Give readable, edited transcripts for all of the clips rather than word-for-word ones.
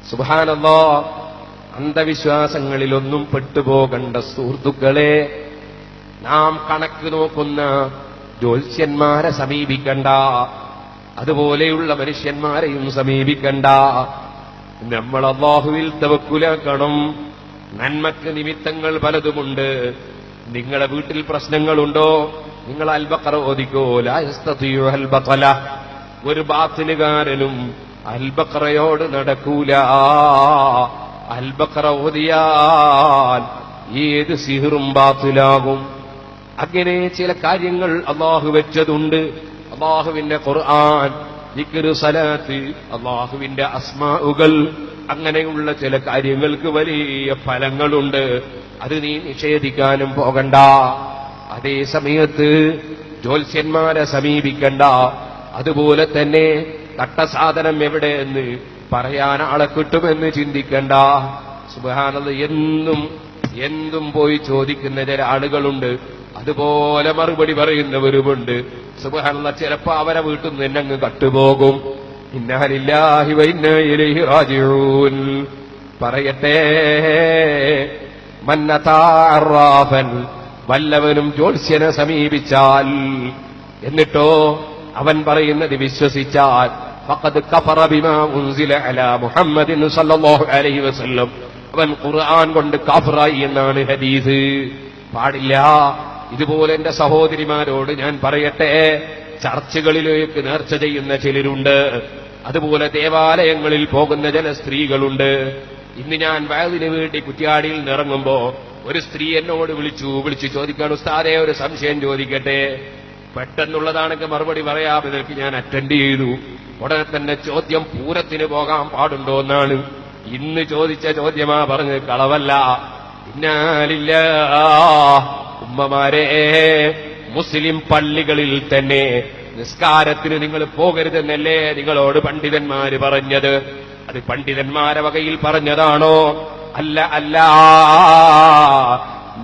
സുബ്ഹാനല്ലാഹ്. അന്ധവിശ്വാസങ്ങളിലൊന്നും പെട്ടുപോകണ്ട സുഹൃത്തുക്കളെ. നാം കണക്ക് നോക്കുന്ന ജ്യോത്സ്യന്മാരെ സമീപിക്കണ്ട, അതുപോലെയുള്ള മനുഷ്യന്മാരെയും സമീപിക്കണ്ട. നമ്മൾ അല്ലാഹുവിൽ തവക്കുലാക്കണം. നന്മക്ക് നിമിത്തങ്ങൾ പലതുമുണ്ട്. നിങ്ങളുടെ വീട്ടിൽ പ്രശ്നങ്ങളുണ്ടോ? നിങ്ങൾ അൽബഖറ ഓദിക്കോ. ലാ യസ്തതിഉ അൽബഖല. ഒരു ബാത്തിലുകാരനും അൽബഖറയോട് നടക്കൂല. അൽബഖറ ഓദിയാൽ ഏത് സിഹറും ബാത്തിലാകും. അങ്ങനെ ചില കാര്യങ്ങൾ അല്ലാഹു വെച്ചതുണ്ട്. അല്ലാഹുവിന്റെ ഖുർആൻ, ദിക്റ്, സലാത്ത്, അല്ലാഹുവിന്റെ അസ്മാഉകൾ, അങ്ങനെയുള്ള ചില കാര്യങ്ങൾക്ക് വലിയ ഫലങ്ങളുണ്ട്. അത് നീ നിഷേധിക്കാനും പോകണ്ട. അതേ സമയത്ത് ജ്യോത്സ്യന്മാരെ സമീപിക്കണ്ട. അതുപോലെ തന്നെ തട്ടസാധനം എവിടെയെന്ന് പറയാൻ ആളെ കിട്ടുമെന്ന് ചിന്തിക്കണ്ട. സുബ്ഹാനല്ലാഹ്. എന്തും പോയി ചോദിക്കുന്ന ചില ആളുകളുണ്ട്, അതുപോലെ മറുപടി പറയുന്നവരുമുണ്ട്. സുബ്ഹാനല്ലാഹ്. ചിലപ്പോ അവരെ വീട്ടിൽ നിന്ന് തന്നെ അങ്ങ് കട്ടുപോകും. ഇന്നാ ലില്ലാഹി വ ഇന്നാ ഇലൈഹി റാജിഊൻ. പറയട്ടെ, മന്നതാ അറാഫൻ, വല്ലവനും ജ്യോത്സ്യനെ സമീപിച്ചാൽ, എന്നിട്ടോ അവൻ പറയുന്നത് വിശ്വസിച്ചാൽ, ഫഖദ് കഫറ ബിമാ ഉൻസില അലാ മുഹമ്മദിൻ സല്ലല്ലാഹു അലൈഹി വസല്ലം, അവൻ ഖുർആൻ കൊണ്ട് കാഫിറായി എന്നാണ് ഹദീസ്. പാടില്ല. ഇതുപോലെ എന്റെ സഹോദരിമാരോട് ഞാൻ പറയട്ടെ, ചർച്ചുകളിലേക്ക് നേർച്ച ചെയ്യുന്ന ചിലരുണ്ട്, അതുപോലെ ദേവാലയങ്ങളിൽ പോകുന്ന ചില സ്ത്രീകളുണ്ട്. ഇന്ന് ഞാൻ വയലിന് വേണ്ടി കുറ്റ്യാടിയിൽ നിറങ്ങുമ്പോ ഒരു സ്ത്രീ എന്നോട് വിളിച്ചു ചോദിക്കാൻ, ഉസ്താദേ ഒരു സംശയം ചോദിക്കട്ടെ. പെട്ടെന്നുള്ളതാണെങ്കിൽ മറുപടി പറയാമെന്നൊക്കെ ഞാൻ അറ്റൻഡ് ചെയ്തു. ഉടനെ തന്നെ ചോദ്യം, പൂരത്തിന് പോകാൻ പാടുണ്ടോ എന്നാണ്. ഇന്ന് ചോദിച്ച ചോദ്യമാ, പറഞ്ഞ് കളവല്ല. ഇന്നാലില്ല. ഉമ്മമാരെ, മുസ്ലിം പള്ളികളിൽ തന്നെ നിസ്കാരത്തിന് നിങ്ങൾ പോകരുതെന്നല്ലേ നിങ്ങളോട് പണ്ഡിതന്മാര് പറഞ്ഞത്? അത് പണ്ഡിതന്മാരെ വകയിൽ പറഞ്ഞതാണോ? അല്ല.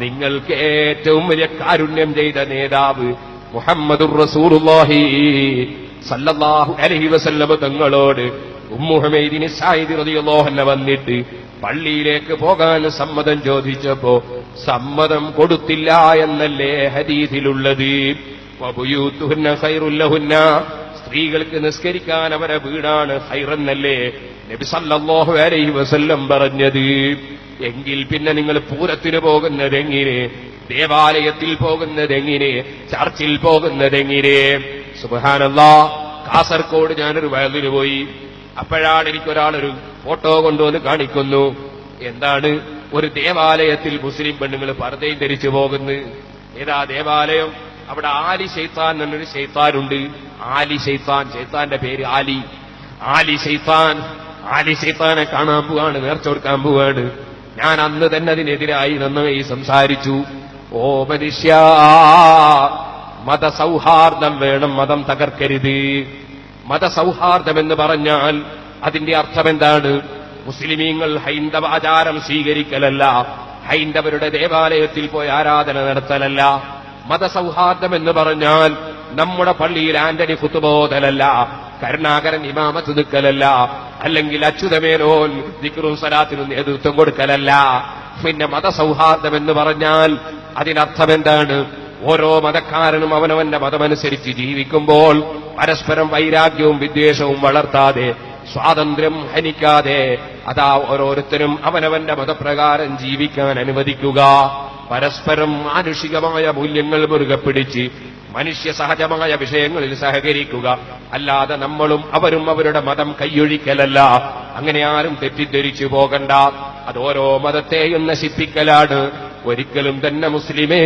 നിങ്ങൾക്ക് ഏറ്റവും വലിയ കാരുണ്യം ചെയ്ത നേതാവ് മുഹമ്മദുർ റസൂലുള്ളാഹി സല്ലല്ലാഹു അലൈഹി വസല്ലം തങ്ങളോട് ഉമ്മു ഹുമൈദിൻ സായിദി റളിയല്ലാഹു അൻഹ വന്നിട്ട് പള്ളിയിലേക്ക് പോകാൻ സമ്മതം ചോദിച്ചപ്പോ സമ്മതം കൊടുത്തില്ല എന്നല്ലേ ഹദീസിലുള്ളത്? വബുയൂതുഹുന്ന ഖൈറുൽ ലഹുന്ന, സ്ത്രീകൾക്ക് നിസ്കരിക്കാൻ അവരെ വീടാണ് ഖൈറെന്നല്ലേ നബി സല്ലല്ലാഹു അലൈഹി വസല്ലം പറഞ്ഞത്? എങ്കിൽ പിന്നെ നിങ്ങൾ പൂരത്തിന് പോകുന്നതെങ്ങനെ? ദേവാലയത്തിൽ പോകുന്നതെങ്ങനെ? ചർച്ചിൽ പോകുന്നതെങ്ങനെ? സുബ്ഹാനല്ലാഹ്. കാസർഗോഡ് ഞാനൊരു വയലിന് പോയി. അപ്പോഴാണ് എനിക്കൊരാളൊരു ഫോട്ടോ കൊണ്ടുവന്ന് കാണിക്കുന്നു. എന്താണ്? ഒരു ദേവാലയത്തിൽ മുസ്ലിം പെണ്ണുങ്ങൾ പർദ്ദയും ധരിച്ചു പോകുന്നു. ഏതാ ദേവാലയം? അവിടെ ആലി ശൈത്താൻ എന്നൊരു ശൈത്താനുണ്ട്. ആലി ശൈത്താൻ, ശൈത്താന്റെ പേര് ആലി. ആലി ശൈത്താനെ കാണാൻ പോവാണ്, നേർച്ച കൊടുക്കാൻ പോവാണ്. ഞാൻ അന്ന് തന്നെ അതിനെതിരായി നന്നായി സംസാരിച്ചു. ഓ മനുഷ്യ, മതസൗഹാർദ്ദം വേണം, മതം തകർക്കരുത്. മതസൗഹാർദ്ദം എന്ന് പറഞ്ഞാൽ അതിന്റെ അർത്ഥം എന്താണ്? മുസ്ലിമീങ്ങൾ ഹൈന്ദവ ആചാരം സ്വീകരിക്കലല്ല, ഹൈന്ദവരുടെ ദേവാലയത്തിൽ പോയി ആരാധന നടത്തലല്ല. മതസൗഹാർദ്ദം എന്ന് പറഞ്ഞാൽ നമ്മുടെ പള്ളിയിൽ ആന്റണി ഖുതുബോധലല്ല, കരുണാകരൻ ഇമാമത്ത് നിൽക്കലല്ല, അല്ലെങ്കിൽ അച്യുതമേനോൻ ദിക്റും സലാത്തിനും നേതൃത്വം കൊടുക്കലല്ല. പിന്നെ മതസൗഹാർദ്ദം എന്ന് പറഞ്ഞാൽ അതിനർത്ഥം എന്താണ്? ഓരോ മതക്കാരനും അവനവന്റെ മതമനുസരിച്ച് ജീവിക്കുമ്പോൾ പരസ്പരം വൈരാഗ്യവും വിദ്വേഷവും വളർത്താതെ, സ്വാതന്ത്ര്യം ഹനിക്കാതെ, അതാ ഓരോരുത്തരും അവനവന്റെ മതപ്രകാരം ജീവിക്കാൻ അനുവദിക്കുക. പരസ്പരം മാനുഷികമായ മൂല്യങ്ങൾ മുറുകെ പിടിച്ച് മനുഷ്യ സഹജമായ വിഷയങ്ങളിൽ സഹകരിക്കുക. അല്ലാതെ നമ്മളും അവരും അവരുടെ മതം കൈയൊഴിക്കലല്ല. അങ്ങനെ ആരും തെറ്റിദ്ധരിച്ചു പോകണ്ട. അത് ഓരോ മതത്തെയും നശിപ്പിക്കലാണ്. ഒരിക്കലും തന്നെ മുസ്ലിമേ,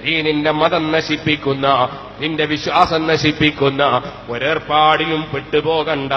നീ നിന്റെ മതം നശിപ്പിക്കുന്ന, നിന്റെ വിശ്വാസം നശിപ്പിക്കുന്ന ഒരേർപ്പാടിലും പെട്ടുപോകണ്ട.